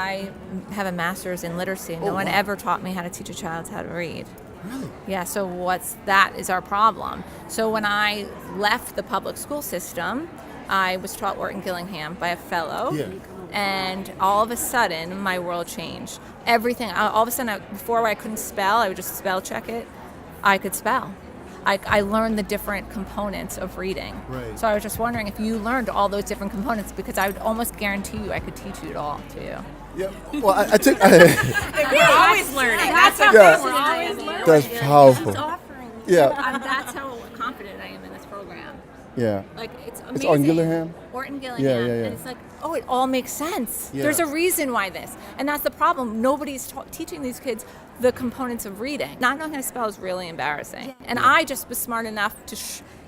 I have a master's in literacy. No one ever taught me how to teach a child how to read. Really? Yeah, so that is our problem. So when I left the public school system, I was taught Orton Gillingham by a fellow. Yeah. And all of a sudden, my world changed. Everything, all of a sudden, before I couldn't spell, I would just spell check it. I could spell. I learned the different components of reading. Right. So I was just wondering if you learned all those different components, because I would almost guarantee you I could teach you it all, too. Yeah. Well, I took. We're always learning. That's how Yeah. we're always learning. That's powerful. Yeah. That's how confident I am in this program. Yeah. Like, it's amazing. It's Orton Gillingham? Orton Gillingham. Yeah. And it's like, oh, it all makes sense. Yeah. There's a reason why this. And that's the problem. Nobody's teaching these kids the components of reading. Not knowing how to spell is really embarrassing. Yeah. And I just was smart enough to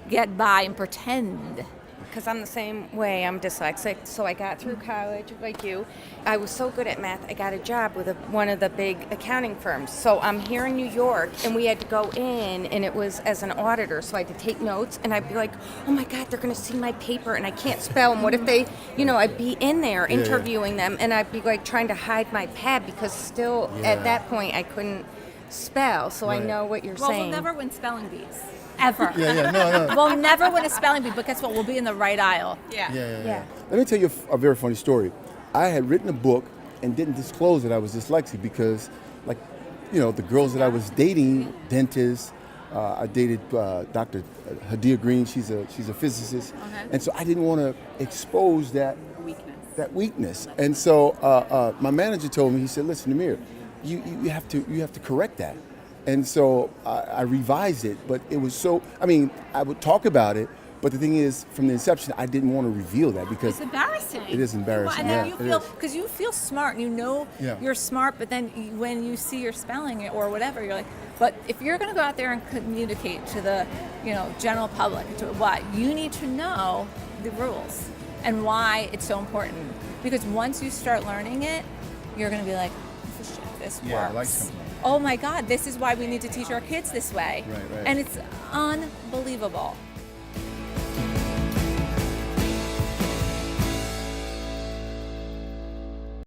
get by and pretend. Because I'm the same way. I'm dyslexic, so I got through college like you. I was so good at math, I got a job with one of the big accounting firms. So I'm here in New York, and we had to go in, and it was as an auditor, so I had to take notes, and I'd be like, oh my God, they're going to see my paper, and I can't spell, and what if they, I'd be in there interviewing them, and I'd be like trying to hide my pad, because still at that point I couldn't spell, so I know what you're saying. Well, we'll never win spelling bees. Ever. No. We'll never win a spelling bee, but guess what? We'll be in the right aisle. Yeah. Let me tell you a very funny story. I had written a book and didn't disclose that I was dyslexic because, the girls that I was dating, dentists. I dated Dr. Hadia Green. She's a physicist, and so I didn't want to expose that weakness. And so my manager told me, he said, "Listen, Ameer, you have to correct that." And so I revised it, but it was I would talk about it, but the thing is, from the inception, I didn't want to reveal that because it's embarrassing. It is embarrassing. Well, and then because you feel smart, and you're smart, but then when you see your spelling or whatever, you're like, but if you're going to go out there and communicate to the, general public, to what you need to know the rules and why it's so important. Because once you start learning it, you're going to be like, this works. I like something. Oh my God, this is why we need to teach our kids this way. Right. And it's unbelievable.